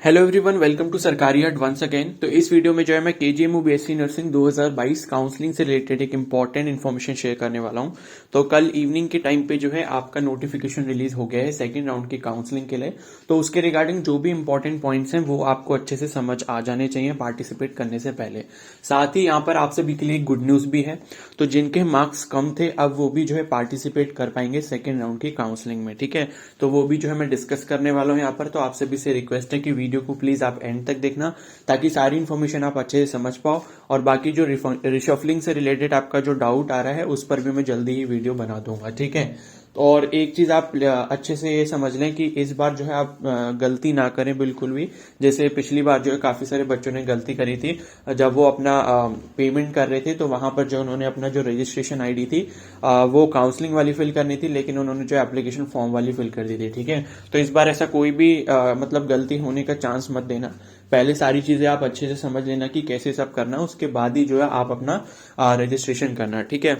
Hello everyone, welcome to सरकारी हट once again. तो इस वीडियो में जो है मैं केजीएमयू बीएससी नर्सिंग 2022 काउंसलिंग से रिलेटेड एक इंपॉर्टेंट इन्फॉर्मेशन शेयर करने वाला हूं। तो कल इवनिंग के टाइम पे जो है आपका नोटिफिकेशन रिलीज हो गया है सेकंड राउंड की काउंसलिंग के लिए। तो उसके रिगार्डिंग जो भी इंपॉर्टेंट पॉइंट्स हैं वो आपको अच्छे से समझ आ जाने चाहिए पार्टिसिपेट करने से पहले। साथ ही यहाँ पर आप सभी के लिए गुड न्यूज भी है। तो जिनके मार्क्स कम थे अब वो भी जो है पार्टिसिपेट कर पाएंगे सेकेंड राउंड की काउंसलिंग में। ठीक है, तो वो भी जो है मैं डिस्कस करने वाला हूँ यहाँ पर। तो आप सभी से रिक्वेस्ट है कि वीडियो को प्लीज आप एंड तक देखना ताकि सारी इन्फॉर्मेशन आप अच्छे से समझ पाओ। और बाकी जो रिशफलिंग से रिलेटेड आपका जो डाउट आ रहा है उस पर भी मैं जल्दी ही वीडियो बना दूंगा। ठीक है, और एक चीज आप अच्छे से ये समझ लें कि इस बार जो है आप गलती ना करें बिल्कुल भी। जैसे पिछली बार जो है काफी सारे बच्चों ने गलती करी थी। जब वो अपना पेमेंट कर रहे थे तो वहां पर जो उन्होंने अपना जो रजिस्ट्रेशन आईडी थी वो काउंसलिंग वाली फिल करनी थी, लेकिन उन्होंने जो एप्लीकेशन फॉर्म वाली फिल कर दी थी। ठीक है, तो इस बार ऐसा कोई भी मतलब गलती होने का चांस मत देना। पहले सारी चीजें आप अच्छे से समझ लेना कि कैसे सब करना, उसके बाद ही जो है आप अपना रजिस्ट्रेशन करना। ठीक है,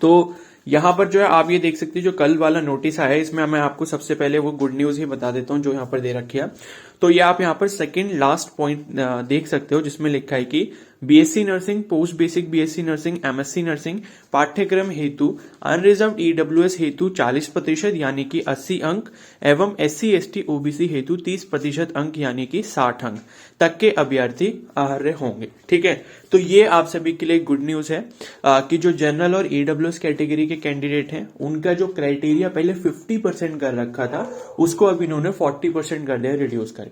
तो यहां पर जो है आप ये देख सकते हैं जो कल वाला नोटिस आया है इसमें मैं आपको सबसे पहले वो गुड न्यूज ही बता देता हूं जो यहां पर दे रखी है। तो ये आप यहां पर सेकंड लास्ट पॉइंट देख सकते हो जिसमें लिखा है कि BSc nursing, post basic BSc nursing, MSc nursing पाठ्यक्रम हेतु अनरिजर्व ईडब्ल्यूएस हेतु 40% यानी कि 80 अंक एवं एससी एसटी ओबीसी हेतु 30% अंक यानी कि 60 अंक तक के अभ्यर्थी अर्ह होंगे। ठीक है, तो ये आप सभी के लिए गुड न्यूज है कि जो जनरल और ईडब्ल्यूएस कैटेगरी के कैंडिडेट हैं उनका जो क्राइटेरिया पहले 50% कर रखा था उसको अब इन्होंने 40% कर दिया रिड्यूस करके।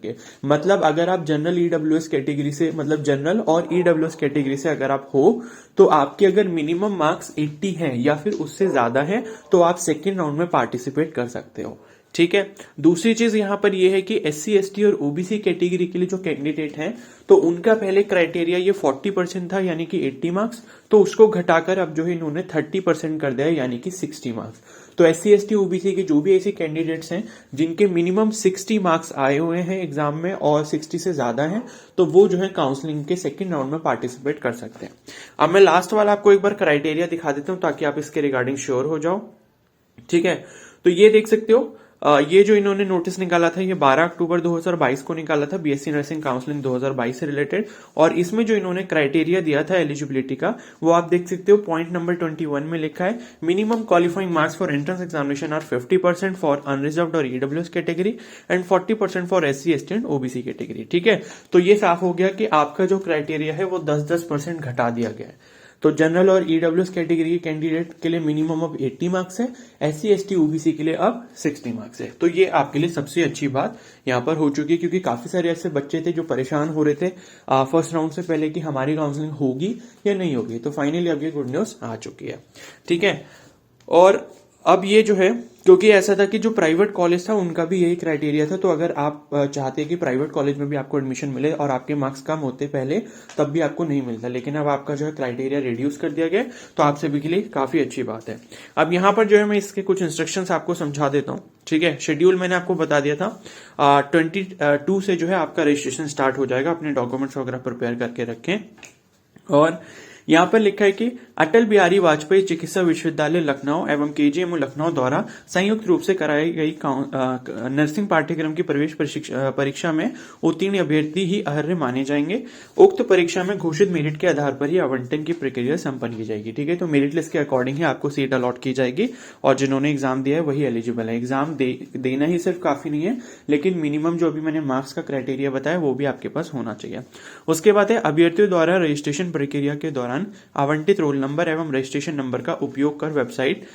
मतलब अगर आप जनरल ईडब्ल्यूएस कैटेगरी से मतलब जनरल और ईडब्ल्यूएस कैटेगरी से अगर आप हो तो आपके अगर मिनिमम मार्क्स 80 हैं या फिर उससे ज्यादा है तो आप सेकेंड राउंड में पार्टिसिपेट कर सकते हो। ठीक है, दूसरी चीज यहां पर यह है कि एससी एसटी और ओबीसी कैटेगरी के लिए जो कैंडिडेट हैं तो उनका पहले क्राइटेरिया ये 40% था यानी कि 80 मार्क्स, तो उसको घटाकर अब जो है इन्होंने 30% कर दिया यानी कि 60 मार्क्स। तो एससी एसटी ओबीसी के जो भी ऐसे कैंडिडेट्स हैं जिनके मिनिमम 60 मार्क्स आए हुए हैं एग्जाम में और 60 से ज्यादा हैं तो वो जो है काउंसलिंग के सेकंड राउंड में पार्टिसिपेट कर सकते हैं। अब मैं लास्ट वाला आपको एक बार क्राइटेरिया दिखा देता हूं ताकि आप इसके रिगार्डिंग श्योर हो जाओ। ठीक है, तो ये देख सकते हो ये जो इन्होंने नोटिस निकाला था ये 12 अक्टूबर 2022 को निकाला था बीएससी नर्सिंग काउंसलिंग 2022 से रिलेटेड। और इसमें जो इन्होंने क्राइटेरिया दिया था एलिजिबिलिटी का वो आप देख सकते हो पॉइंट नंबर 21 में लिखा है minimum qualifying marks for entrance examination are 50% for unreserved और EWS category and 40% for SC ST and OBC category. ठीक है, तो ये साफ हो गया कि आपका जो क्राइटेरिया है वो 10% घटा दिया गया है। तो जनरल और ईडब्ल्यूएस कैटेगरी के कैंडिडेट के लिए मिनिमम अब 80 मार्क्स है, एससी एसटी ओबीसी के लिए अब 60 मार्क्स है। तो ये आपके लिए सबसे अच्छी बात यहां पर हो चुकी है क्योंकि काफी सारे ऐसे बच्चे थे जो परेशान हो रहे थे फर्स्ट राउंड से पहले कि हमारी काउंसलिंग होगी या नहीं होगी। तो फाइनली अब ये गुड न्यूज आ चुकी है। ठीक है, और अब ये जो है क्योंकि ऐसा था कि जो प्राइवेट कॉलेज था उनका भी यही क्राइटेरिया था, तो अगर आप चाहते हैं कि प्राइवेट कॉलेज में भी आपको एडमिशन मिले और आपके मार्क्स कम होते पहले तब भी आपको नहीं मिलता, लेकिन अब आपका जो है क्राइटेरिया रिड्यूस कर दिया गया तो आप सभी के लिए काफी अच्छी बात है। अब यहाँ पर जो है मैं इसके कुछ इंस्ट्रक्शंस आपको समझा देता हूँ। ठीक है, शेड्यूल मैंने आपको बता दिया था 22 से जो है आपका रजिस्ट्रेशन स्टार्ट हो जाएगा। अपने डॉक्यूमेंट्स वगैरह प्रिपेयर करके रखें। और यहाँ पर लिखा है कि अटल बिहारी वाजपेयी चिकित्सा विश्वविद्यालय लखनऊ एवं केजीएमयू लखनऊ द्वारा संयुक्त रूप से कराई गई नर्सिंग पाठ्यक्रम की प्रवेश परीक्षा में उत्तीर्ण अभ्यर्थी ही अर्ह माने जाएंगे। उक्त परीक्षा में घोषित मेरिट के आधार पर ही आवंटन की प्रक्रिया संपन्न की जाएगी। ठीक है, तो मेरिट लिस्ट के अकॉर्डिंग ही आपको सीट अलॉट की जाएगी और जिन्होंने एग्जाम दिया है वही एलिजिबल है। एग्जाम देना ही सिर्फ काफी नहीं है, लेकिन मिनिमम जो भी मैंने मार्क्स का क्राइटेरिया बताया वो भी आपके पास होना चाहिए। उसके बाद है अभ्यर्थियों द्वारा रजिस्ट्रेशन प्रक्रिया के दौरान आवंटित रोल नंबर एवं रजिस्ट्रेशन नंबर का उपयोग कर वेबसाइट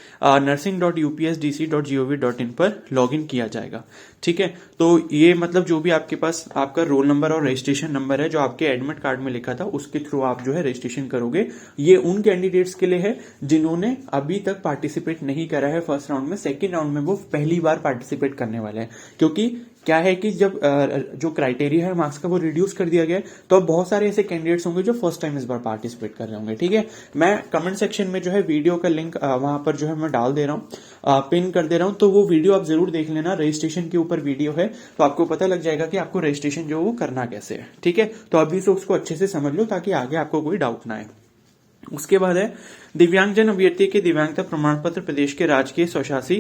nursing.upsdc.gov.in पर लॉगिन किया जाएगा। ठीक है, तो ये मतलब जो भी आपके पास आपका रोल नंबर और रजिस्ट्रेशन नंबर है जो आपके एडमिट कार्ड में लिखा था उसके थ्रू आप जो है रजिस्ट्रेशन करोगे। ये उन कैंडिडेट्स के लिए है जिन्होंने अभी तक पार्टिसिपेट नहीं करा है फर्स्ट राउंड में। सेकेंड राउंड में वो पहली बार पार्टिसिपेट करने वाले हैं क्योंकि क्या है कि जब जो क्राइटेरिया है मार्क्स का वो रिड्यूस कर दिया गया है तो अब बहुत सारे ऐसे कैंडिडेट्स होंगे जो फर्स्ट टाइम इस बार पार्टिसिपेट कर रहे होंगे। ठीक है, मैं कमेंट सेक्शन में जो है वीडियो का लिंक वहां पर जो है मैं डाल दे रहा हूँ, पिन कर दे रहा हूँ, तो वो वीडियो आप जरूर देख लेना। रजिस्ट्रेशन के ऊपर वीडियो है तो आपको पता लग जाएगा कि आपको रजिस्ट्रेशन जो वो करना कैसे है। ठीक है, तो अभी से उसको अच्छे से समझ लो ताकि आगे आपको कोई डाउट ना आए। उसके बाद है दिव्यांगजन अभ्यर्थी के दिव्यांगता प्रमाण पत्र प्रदेश के राजकीय स्वशासी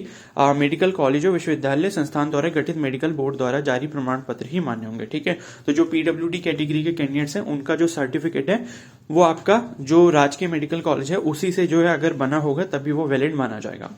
मेडिकल कॉलेजों विश्वविद्यालय संस्थान द्वारा गठित मेडिकल बोर्ड द्वारा जारी प्रमाण पत्र ही मान्य होंगे। ठीक है, तो जो पीडब्ल्यूडी कैटेगरी के कैंडिडेट्स हैं उनका जो सर्टिफिकेट है वो आपका जो राजकीय मेडिकल कॉलेज है उसी से जो है अगर बना होगा तभी वो वैलिड माना जाएगा।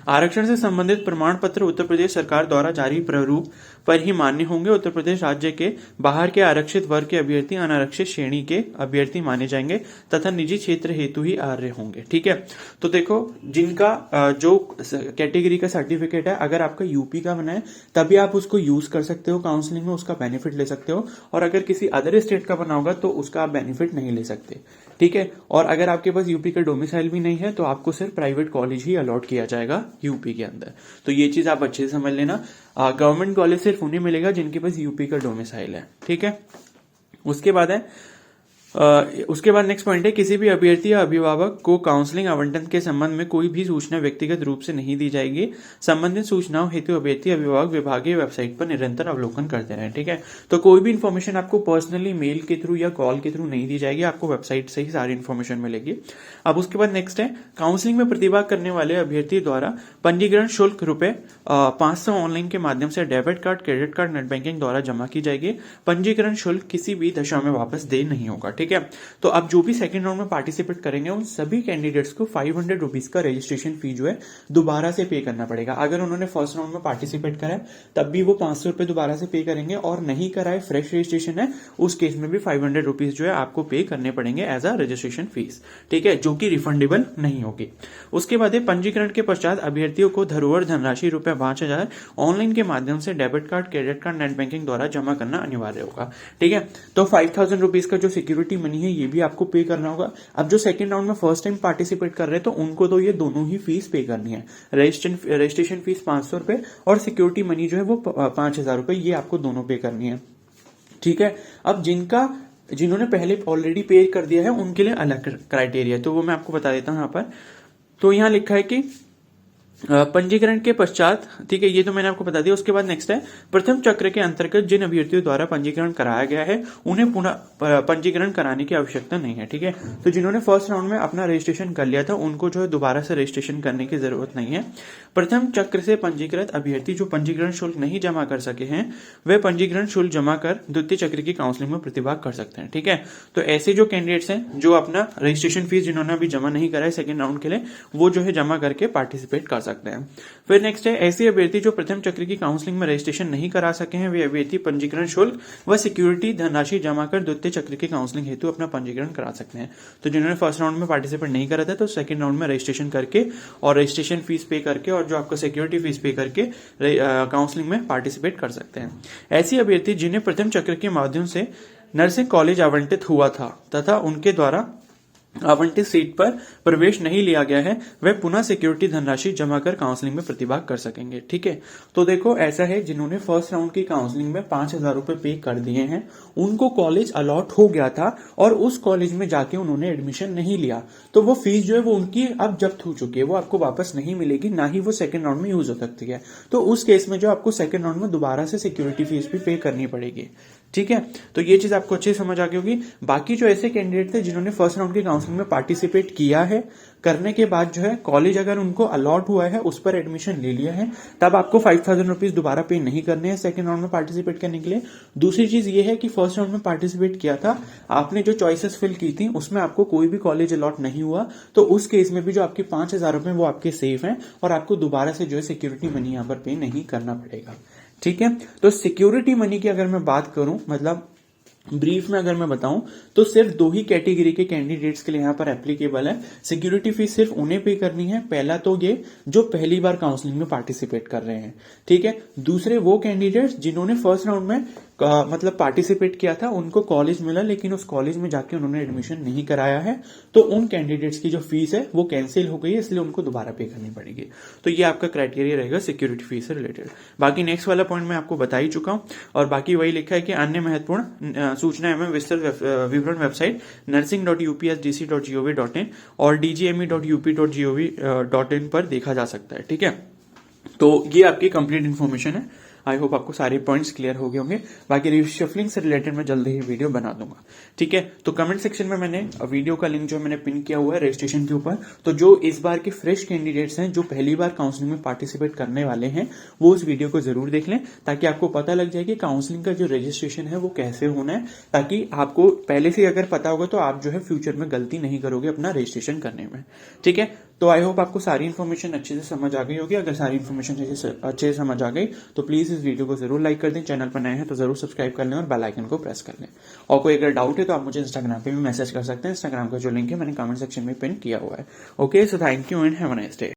आरक्षण से संबंधित प्रमाण पत्र उत्तर प्रदेश सरकार द्वारा जारी प्रारूप पर ही मान्य होंगे। उत्तर प्रदेश राज्य के बाहर के आरक्षित वर्ग के अभ्यर्थी अनारक्षित श्रेणी के अभ्यर्थी माने जाएंगे तथा निजी क्षेत्र हेतु ही आर्य होंगे। ठीक है, तो देखो जिनका जो कैटेगरी का सर्टिफिकेट है अगर आपका यूपी का बना है तभी आप उसको यूज कर सकते हो, काउंसलिंग में उसका बेनिफिट ले सकते हो, और अगर किसी अदर स्टेट का बना होगा तो उसका आप बेनिफिट नहीं ले सकते। ठीक है, और अगर आपके पास यूपी का डोमिसाइल भी नहीं है तो आपको सिर्फ प्राइवेट कॉलेज ही अलॉट किया जाएगा यूपी के अंदर। तो ये चीज आप अच्छे से समझ लेना, गवर्नमेंट कॉलेज सिर्फ उन्हें मिलेगा जिनके पास यूपी का डोमिसाइल है। ठीक है, उसके बाद नेक्स्ट पॉइंट है किसी भी अभ्यर्थी या अभिभावक को काउंसलिंग आवंटन के संबंध में कोई भी सूचना व्यक्तिगत रूप से नहीं दी जाएगी। संबंधित सूचनाओं हेतु अभ्यर्थी अभिभावक विभागीय वेबसाइट पर निरंतर अवलोकन करते रहें। ठीक है, तो कोई भी इन्फॉर्मेशन आपको पर्सनली मेल के थ्रू या कॉल के थ्रू नहीं दी जाएगी, आपको वेबसाइट से ही सारी इन्फॉर्मेशन मिलेगी। अब उसके बाद नेक्स्ट है काउंसलिंग में प्रतिभाग करने वाले अभ्यर्थी द्वारा पंजीकरण शुल्क ₹500 ऑनलाइन के माध्यम से debit card, credit card, net banking द्वारा जमा की जाएगी। पंजीकरण शुल्क किसी भी दशा में वापस दे नहीं होगा। ठीक है, तो अब जो भी सेकंड राउंड में पार्टिसिपेट करेंगे उन सभी कैंडिडेट्स को 500 रुपीज का रजिस्ट्रेशन फी जो है दोबारा से पे करना पड़ेगा। अगर उन्होंने फर्स्ट राउंड में पार्टिसिपेट करा है तब भी वो 500 रुपए दोबारा से पे करेंगे, और नहीं करा है फ्रेश रजिस्ट्रेशन है उस केस में भी 500 रुपीज जो है आपको पे करने पड़ेंगे एज अ रजिस्ट्रेशन फीस। ठीक है, जो कि रिफंडेबल नहीं होगी। उसके बाद पंजीकरण के पश्चात अभ्यर्थियों को धरोहर धनराशि ₹5,000 ऑनलाइन के माध्यम से debit card, credit card, net banking द्वारा जमा करना अनिवार्य होगा। ठीक है, तो 5,000 रुपीज का जो सिक्योरिटी मनी है ये भी आपको पे करना होगा। अब जो सेकंड राउंड में फर्स्ट टाइम पार्टिसिपेट कर रहे हैं तो उनको तो ये दोनों ही फीस पे करनी है। रजिस्ट्रेशन फीस 500 रुपए और सिक्योरिटी मनी जो है वो 5,000 रुपए, ये आपको दोनों पे करनी है। ठीक है, अब जिन्होंने पहले ऑलरेडी पे कर दिया है उनके लिए अलग क्राइटेरिया है, तो वो मैं आपको बता देता हूं यहाँ पर। तो यहाँ लिखा है कि पंजीकरण के पश्चात, ठीक है, ये तो मैंने आपको बता दिया। उसके बाद नेक्स्ट है प्रथम चक्र के अंतर्गत जिन अभ्यर्थियों द्वारा पंजीकरण कराया गया है उन्हें पुनः पंजीकरण कराने की आवश्यकता नहीं है। ठीक है, तो जिन्होंने फर्स्ट राउंड में अपना रजिस्ट्रेशन कर लिया था उनको जो है दोबारा से रजिस्ट्रेशन करने की जरूरत नहीं है। प्रथम चक्र से पंजीकृत अभ्यर्थी जो पंजीकरण शुल्क नहीं जमा कर सके हैं वे पंजीकरण शुल्क जमा कर द्वितीय चक्र की काउंसलिंग में प्रतिभाग कर सकते हैं। ठीक है, तो ऐसे जो कैंडिडेट्स हैं जो अपना रजिस्ट्रेशन फीस जिन्होंने अभी जमा नहीं करा है सेकंड राउंड के लिए, वो जो है जमा करके पार्टिसिपेट कर सकते हैं। फिर नेक्स्ट है ऐसे अभ्यर्थी जो प्रथम चक्र की काउंसलिंग में रजिस्ट्रेशन नहीं करा सके हैं वे अभ्यर्थी पंजीकरण शुल्क व सिक्योरिटी धनराशि जमा कर द्वितीय चक्र की काउंसलिंग हेतु अपना पंजीकरण करा सकते हैं। तो जिन्होंने फर्स्ट राउंड में पार्टिसिपेट नहीं करा था तो सेकंड राउंड में रजिस्ट्रेशन करके और रजिस्ट्रेशन फीस पे करके और जो आपको सिक्योरिटी फीस पे करके काउंसलिंग में पार्टिसिपेट कर सकते हैं। ऐसी अभ्यर्थी जिन्हें प्रथम चक्र के माध्यम से नर्सिंग कॉलेज आवंटित हुआ था तथा उनके द्वारा आवंटित सीट पर प्रवेश नहीं लिया गया है वे पुनः सिक्योरिटी धनराशि जमा कर काउंसलिंग में प्रतिभाग कर सकेंगे। ठीक है, तो देखो ऐसा है जिन्होंने फर्स्ट राउंड की काउंसलिंग में 5,000 रुपए पे कर दिए हैं उनको कॉलेज अलॉट हो गया था और उस कॉलेज में जाके उन्होंने एडमिशन नहीं लिया तो वो फीस जो है वो उनकी अब जब्त हो चुकी है, वो आपको वापस नहीं मिलेगी, ना ही वो सेकंड राउंड में यूज हो सकती है। तो उस केस में जो आपको सेकंड राउंड में दोबारा से सिक्योरिटी फीस भी पे करनी पड़ेगी। ठीक है, तो ये चीज आपको अच्छे समझ आ गई होगी। बाकी जो ऐसे कैंडिडेट थे जिन्होंने फर्स्ट राउंड की काउंसलिंग में पार्टिसिपेट किया है, करने के बाद जो है कॉलेज अगर उनको अलॉट हुआ है उस पर एडमिशन ले लिया है, तब आपको 5,000 रुपीज दोबारा पे नहीं करने हैं सेकंड राउंड में पार्टिसिपेट करने के लिए। दूसरी चीज ये है कि फर्स्ट राउंड में पार्टिसिपेट किया था, आपने जो चॉइसेस फिल की थी उसमें आपको कोई भी कॉलेज अलॉट नहीं हुआ, तो उस केस में भी जो आपके 5,000 रुपए वो आपके सेफ हैं और आपको दोबारा से जो है सिक्योरिटी मनी यहाँ पर पे नहीं करना पड़ेगा। ठीक है, तो सिक्योरिटी मनी की अगर मैं बात करूं, मतलब ब्रीफ में अगर मैं बताऊं तो सिर्फ दो ही कैटेगरी के कैंडिडेट्स के लिए यहां पर एप्लीकेबल है। सिक्योरिटी फीस सिर्फ उन्हें पे करनी है, पहला तो ये जो पहली बार काउंसलिंग में पार्टिसिपेट कर रहे हैं। ठीक है, दूसरे वो कैंडिडेट्स जिन्होंने फर्स्ट राउंड में मतलब पार्टिसिपेट किया था, उनको कॉलेज मिला लेकिन उस कॉलेज में जाके उन्होंने एडमिशन नहीं कराया है, तो उन कैंडिडेट्स की जो फीस है वो कैंसिल हो गई है, इसलिए उनको दोबारा पे करनी पड़ेगी। तो ये आपका क्राइटेरिया रहेगा सिक्योरिटी फीस से रिलेटेड। बाकी नेक्स्ट वाला पॉइंट मैं आपको बता ही चुका हूं, और बाकी वही लिखा है कि अन्य महत्वपूर्ण सूचना एवं विस्तृत विवरण वेबसाइट nursing.upsdc.gov.in और dgme.up.gov.in पर देखा जा सकता है। ठीक है, तो ये आपकी कंप्लीट इन्फॉर्मेशन है। आई होप आपको सारे पॉइंट्स क्लियर हो गए होंगे। बाकी रिशफलिंग से रिलेटेड मैं जल्दी ही वीडियो बना दूंगा, ठीक है। तो कमेंट सेक्शन में मैंने वीडियो का लिंक जो मैंने पिन किया हुआ है रजिस्ट्रेशन के ऊपर, तो जो इस बार के फ्रेश कैंडिडेट्स हैं जो पहली बार काउंसलिंग में पार्टिसिपेट करने वाले हैं वो उस वीडियो को जरूर देख लें, ताकि आपको पता लग जाए कि काउंसलिंग का जो रजिस्ट्रेशन है वो कैसे होना है, ताकि आपको पहले से अगर पता होगा तो आप जो है फ्यूचर में गलती नहीं करोगे अपना रजिस्ट्रेशन करने में, ठीक है। तो आई होप आपको सारी इन्फॉर्मेशन अच्छे से समझ आ गई होगी। अगर सारी इन्फॉर्मेशन अच्छे से समझ आ गई तो प्लीज इस वीडियो को जरूर लाइक कर दें, चैनल पर नए हैं तो जरूर सब्सक्राइब कर लें और बेल आइकन को प्रेस कर लें। और कोई अगर डाउट है तो आप मुझे इंस्टाग्राम पे भी मैसेज कर सकते हैं, इंस्टाग्राम का जो लिंक है मैंने कमेंट सेक्शन में पिन किया हुआ है। Okay, so thank you and have a nice day.